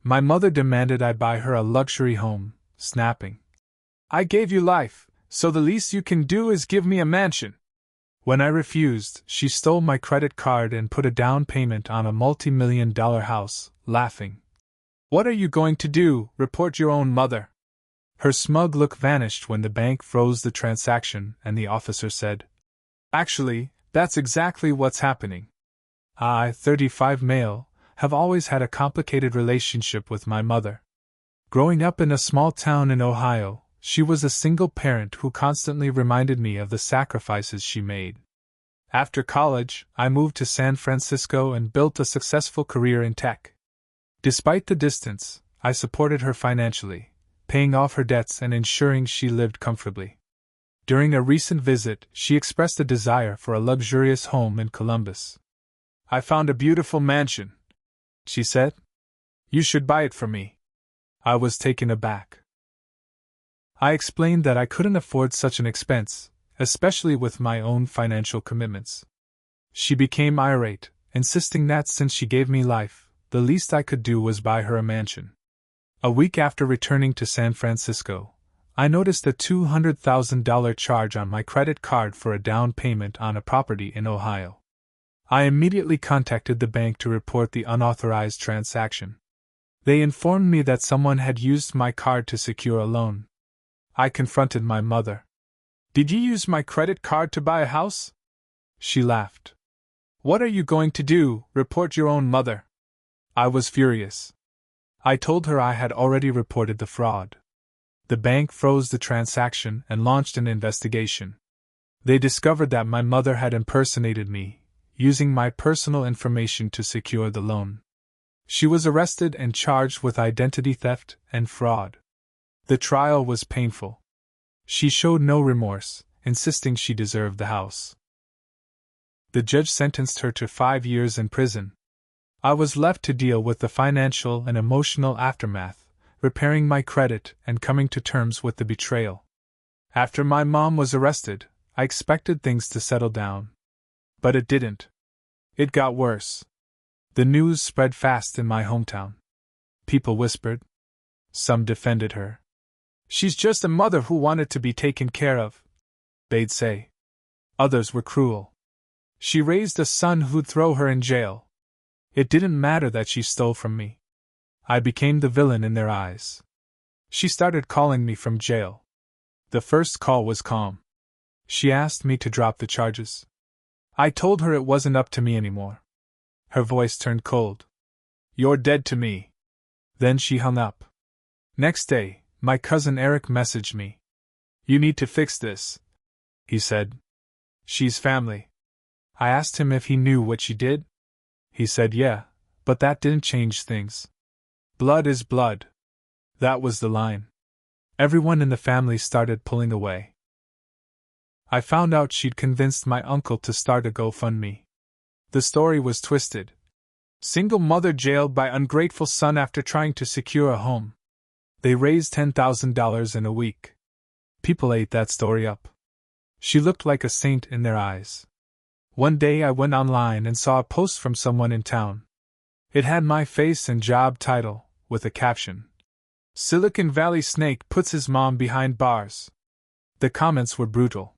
My mother demanded I buy her a luxury home, snapping, "I gave you life, so the least you can do is give me a mansion." When I refused, she stole my credit card and put a down payment on a multi-million-dollar house, laughing. "What are you going to do, report your own mother?" Her smug look vanished when the bank froze the transaction and the officer said, "Actually, that's exactly what's happening. I, 35 male, have always had a complicated relationship with my mother. Growing up in a small town in Ohio, she was a single parent who constantly reminded me of the sacrifices she made. After college, I moved to San Francisco and built a successful career in tech. Despite the distance, I supported her financially, paying off her debts and ensuring she lived comfortably. During a recent visit, she expressed a desire for a luxurious home in Columbus. "I found a beautiful mansion," she said. "You should buy it for me." I was taken aback. I explained that I couldn't afford such an expense, especially with my own financial commitments. She became irate, insisting that since she gave me life, the least I could do was buy her a mansion. A week after returning to San Francisco, I noticed a $200,000 charge on my credit card for a down payment on a property in Ohio. I immediately contacted the bank to report the unauthorized transaction. They informed me that someone had used my card to secure a loan. I confronted my mother. "Did you use my credit card to buy a house?" She laughed. "What are you going to do, report your own mother?" I was furious. I told her I had already reported the fraud. The bank froze the transaction and launched an investigation. They discovered that my mother had impersonated me, using my personal information to secure the loan. She was arrested and charged with identity theft and fraud. The trial was painful. She showed no remorse, insisting she deserved the house. The judge sentenced her to 5 years in prison. I was left to deal with the financial and emotional aftermath, repairing my credit and coming to terms with the betrayal. After my mom was arrested, I expected things to settle down. But it didn't. It got worse. The news spread fast in my hometown. People whispered. Some defended her. "She's just a mother who wanted to be taken care of," they'd say. Others were cruel. "She raised a son who'd throw her in jail." It didn't matter that she stole from me. I became the villain in their eyes. She started calling me from jail. The first call was calm. She asked me to drop the charges. I told her it wasn't up to me anymore. Her voice turned cold. "You're dead to me." Then she hung up. Next day, my cousin Eric messaged me. "You need to fix this," he said. "She's family." I asked him if he knew what she did. He said yeah, but that didn't change things. "Blood is blood." That was the line. Everyone in the family started pulling away. I found out she'd convinced my uncle to start a GoFundMe. The story was twisted. Single mother jailed by ungrateful son after trying to secure a home. They raised $10,000 in a week. People ate that story up. She looked like a saint in their eyes. One day I went online and saw a post from someone in town. It had my face and job title, with a caption. "Silicon Valley snake puts his mom behind bars." The comments were brutal.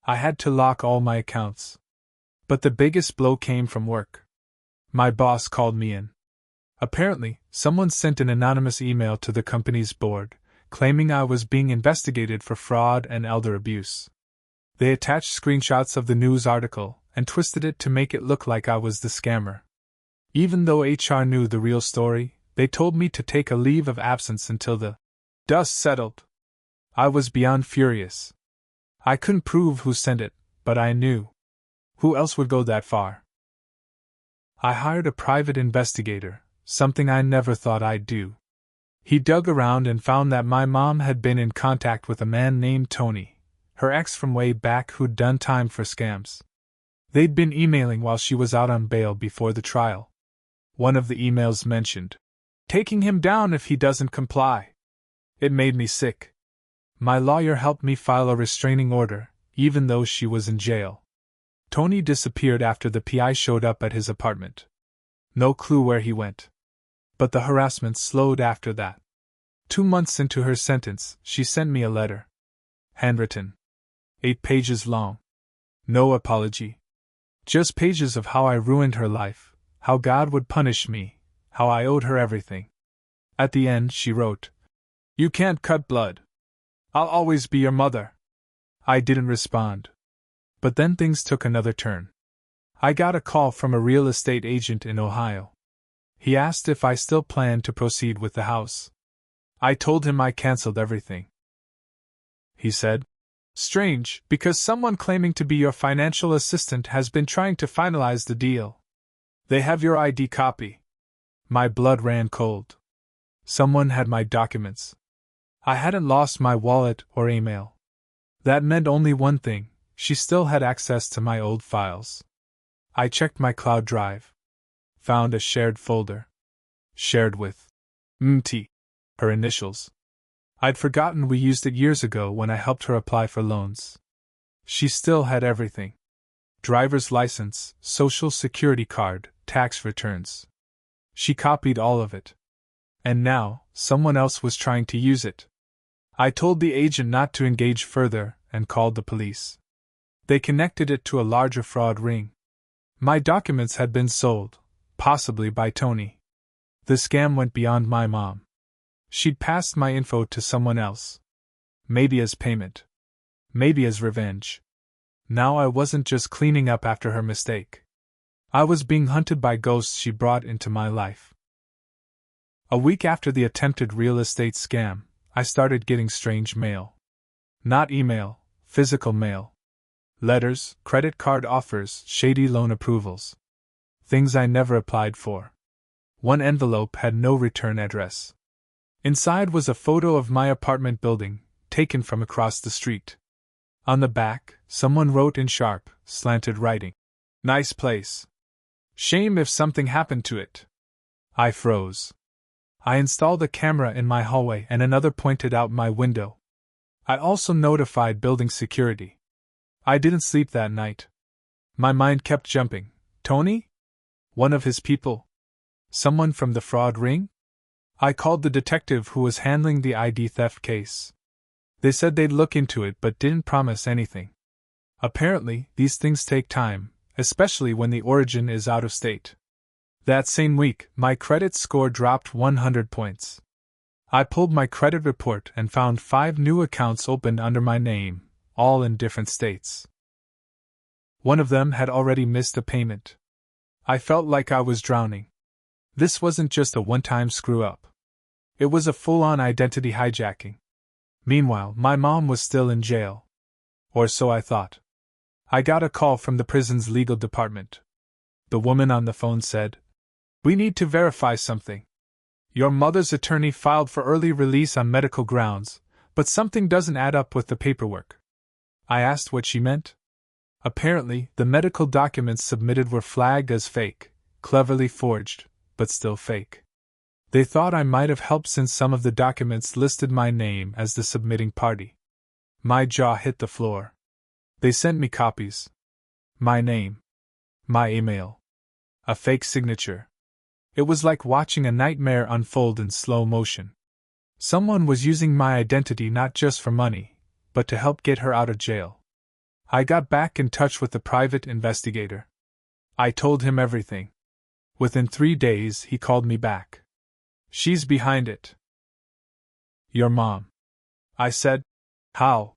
I had to lock all my accounts. But the biggest blow came from work. My boss called me in. Apparently, someone sent an anonymous email to the company's board, claiming I was being investigated for fraud and elder abuse. They attached screenshots of the news article and twisted it to make it look like I was the scammer. Even though HR knew the real story, they told me to take a leave of absence until the dust settled. I was beyond furious. I couldn't prove who sent it, but I knew. Who else would go that far? I hired a private investigator, something I never thought I'd do. He dug around and found that my mom had been in contact with a man named Tony, her ex from way back who'd done time for scams. They'd been emailing while she was out on bail before the trial. One of the emails mentioned taking him down if he doesn't comply. It made me sick. My lawyer helped me file a restraining order, even though she was in jail. Tony disappeared after the PI showed up at his apartment. No clue where he went. But the harassment slowed after that. 2 months into her sentence, she sent me a letter. Handwritten. 8 pages long. No apology. Just pages of how I ruined her life, how God would punish me, how I owed her everything. At the end, she wrote, "You can't cut blood. I'll always be your mother." I didn't respond. But then things took another turn. I got a call from a real estate agent in Ohio. He asked if I still planned to proceed with the house. I told him I canceled everything. He said, "Strange, because someone claiming to be your financial assistant has been trying to finalize the deal. They have your ID copy." My blood ran cold. Someone had my documents. I hadn't lost my wallet or email. That meant only one thing: she still had access to my old files. I checked my cloud drive. Found a shared folder. Shared with MT, her initials. I'd forgotten we used it years ago when I helped her apply for loans. She still had everything: driver's license, social security card, tax returns. She copied all of it. And now, someone else was trying to use it. I told the agent not to engage further and called the police. They connected it to a larger fraud ring. My documents had been sold, possibly by Tony. The scam went beyond my mom. She'd passed my info to someone else. Maybe as payment. Maybe as revenge. Now I wasn't just cleaning up after her mistake. I was being hunted by ghosts she brought into my life. A week after the attempted real estate scam, I started getting strange mail. Not email, physical mail. Letters, credit card offers, shady loan approvals. Things I never applied for. One envelope had no return address. Inside was a photo of my apartment building, taken from across the street. On the back, someone wrote in sharp, slanted writing, "Nice place. Shame if something happened to it." I froze. I installed a camera in my hallway and another pointed out my window. I also notified building security. I didn't sleep that night. My mind kept jumping. Tony? One of his people? Someone from the fraud ring? I called the detective who was handling the ID theft case. They said they'd look into it but didn't promise anything. Apparently, these things take time, especially when the origin is out of state. That same week, my credit score dropped 100 points. I pulled my credit report and found 5 new accounts opened under my name, all in different states. One of them had already missed a payment. I felt like I was drowning. This wasn't just a one-time screw-up. It was a full-on identity hijacking. Meanwhile, my mom was still in jail. Or so I thought. I got a call from the prison's legal department. The woman on the phone said, "We need to verify something. Your mother's attorney filed for early release on medical grounds, but something doesn't add up with the paperwork." I asked what she meant. Apparently, the medical documents submitted were flagged as fake, cleverly forged, but still fake. They thought I might have helped since some of the documents listed my name as the submitting party. My jaw hit the floor. They sent me copies. My name. My email. A fake signature. It was like watching a nightmare unfold in slow motion. Someone was using my identity not just for money, but to help get her out of jail. I got back in touch with the private investigator. I told him everything. Within 3 days, he called me back. "She's behind it." "Your mom?" I said. "How?"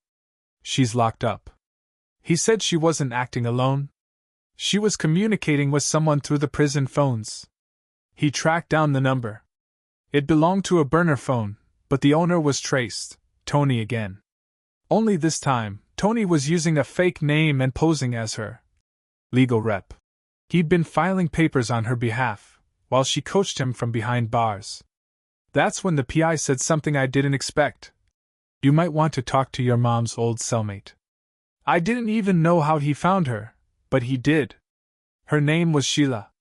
"She's locked up." He said she wasn't acting alone. She was communicating with someone through the prison phones. He tracked down the number. It belonged to a burner phone, but the owner was traced, Tony again. Only this time, Tony was using a fake name and posing as her legal rep. He'd been filing papers on her behalf, while she coached him from behind bars. That's when the PI said something I didn't expect. "You might want to talk to your mom's old cellmate." I didn't even know how he found her, but he did. Her name was Sheila.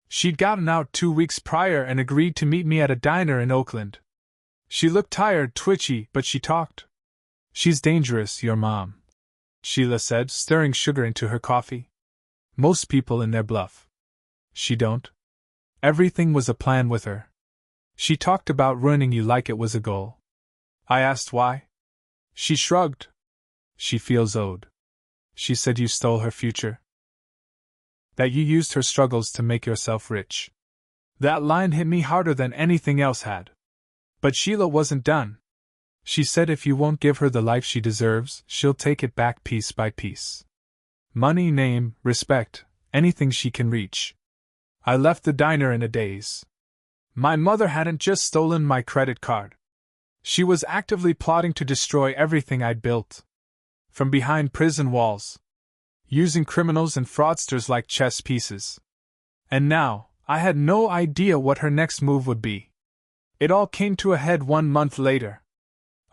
She'd gotten out 2 weeks prior and agreed to meet me at a diner in Oakland. She looked tired, twitchy, but she talked. "She's dangerous, your mom," Sheila said, stirring sugar into her coffee. "Most people in their bluff. She don't. Everything was a plan with her. She talked about ruining you like it was a goal. I asked why. She shrugged. She feels owed. She said you stole her future. That you used her struggles to make yourself rich. That line hit me harder than anything else had. But Sheila wasn't done. She said if you won't give her the life she deserves, she'll take it back piece by piece. Money, name, respect, anything she can reach. I left the diner in a daze. My mother hadn't just stolen my credit card. She was actively plotting to destroy everything I'd built. From behind prison walls. Using criminals and fraudsters like chess pieces. And now, I had no idea what her next move would be. It all came to a head 1 month later.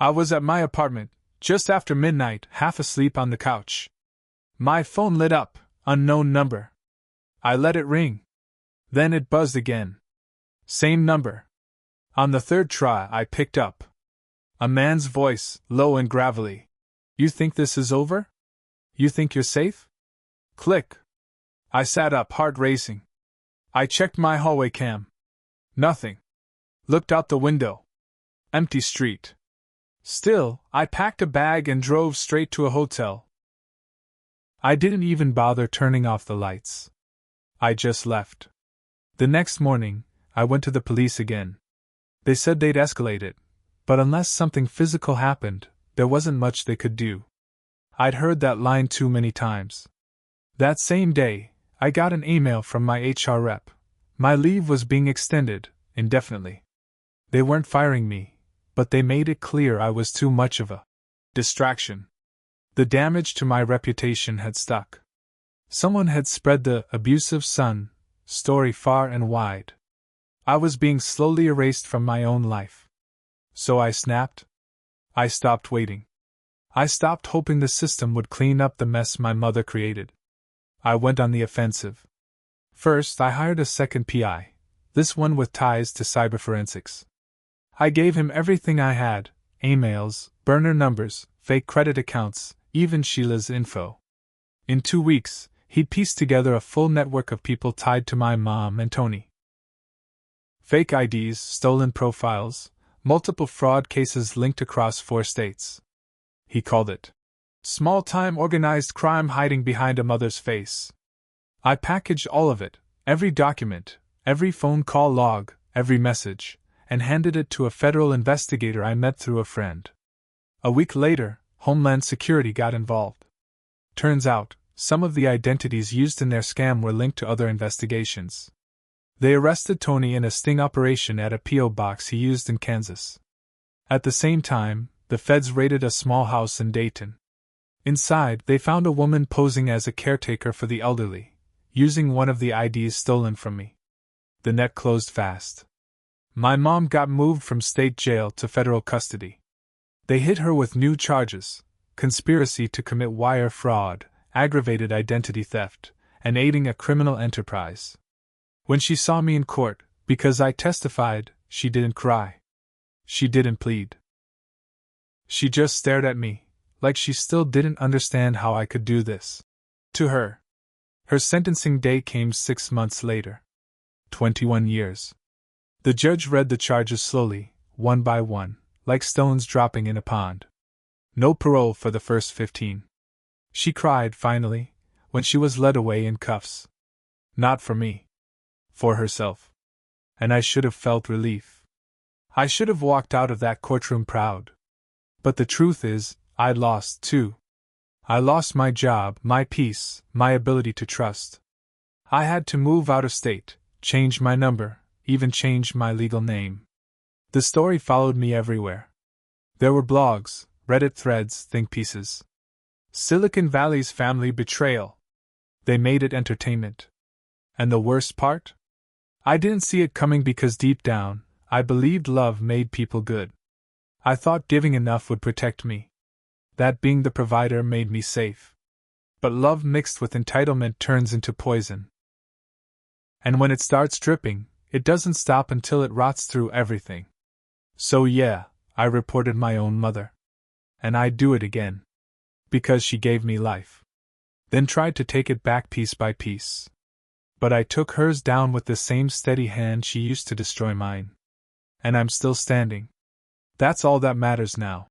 I was at my apartment, just after midnight, half asleep on the couch. My phone lit up, unknown number. I let it ring. Then it buzzed again. Same number. On the third try, I picked up. A man's voice, low and gravelly. You think this is over? You think you're safe? Click. I sat up, heart racing. I checked my hallway cam. Nothing. Looked out the window. Empty street. Still, I packed a bag and drove straight to a hotel. I didn't even bother turning off the lights. I just left. The next morning, I went to the police again. They said they'd escalate it, but unless something physical happened, there wasn't much they could do. I'd heard that line too many times. That same day, I got an email from my HR rep. My leave was being extended, indefinitely. They weren't firing me, but they made it clear I was too much of a distraction. The damage to my reputation had stuck. Someone had spread the abusive son story far and wide. I was being slowly erased from my own life. So I snapped. I stopped waiting. I stopped hoping the system would clean up the mess my mother created. I went on the offensive. First, I hired a second PI, this one with ties to cyberforensics. I gave him everything I had, emails, burner numbers, fake credit accounts, even Sheila's info. In 2 weeks, he'd pieced together a full network of people tied to my mom and Tony. Fake IDs, stolen profiles, multiple fraud cases linked across 4 states. He called it small-time organized crime hiding behind a mother's face. I packaged all of it, every document, every phone call log, every message, and handed it to a federal investigator I met through a friend. A week later, Homeland Security got involved. Turns out, some of the identities used in their scam were linked to other investigations. They arrested Tony in a sting operation at a P.O. box he used in Kansas. At the same time, the feds raided a small house in Dayton. Inside, they found a woman posing as a caretaker for the elderly, using one of the IDs stolen from me. The net closed fast. My mom got moved from state jail to federal custody. They hit her with new charges: conspiracy to commit wire fraud, aggravated identity theft, and aiding a criminal enterprise. When she saw me in court, because I testified, she didn't cry. She didn't plead. She just stared at me, like she still didn't understand how I could do this. To her. Her sentencing day came 6 months later. 21 years. The judge read the charges slowly, one by one, like stones dropping in a pond. No parole for the first 15. She cried, finally, when she was led away in cuffs. Not for me. For herself. And I should have felt relief. I should have walked out of that courtroom proud. But the truth is, I lost too. I lost my job, my peace, my ability to trust. I had to move out of state, change my number, even change my legal name. The story followed me everywhere. There were blogs, Reddit threads, think pieces. Silicon Valley's family betrayal. They made it entertainment. And the worst part? I didn't see it coming because deep down, I believed love made people good. I thought giving enough would protect me. That being the provider made me safe. But love mixed with entitlement turns into poison. And when it starts dripping, it doesn't stop until it rots through everything. So yeah, I reported my own mother. And I'd do it again. Because she gave me life. Then tried to take it back piece by piece. But I took hers down with the same steady hand she used to destroy mine. and I'm still standing. That's all that matters now.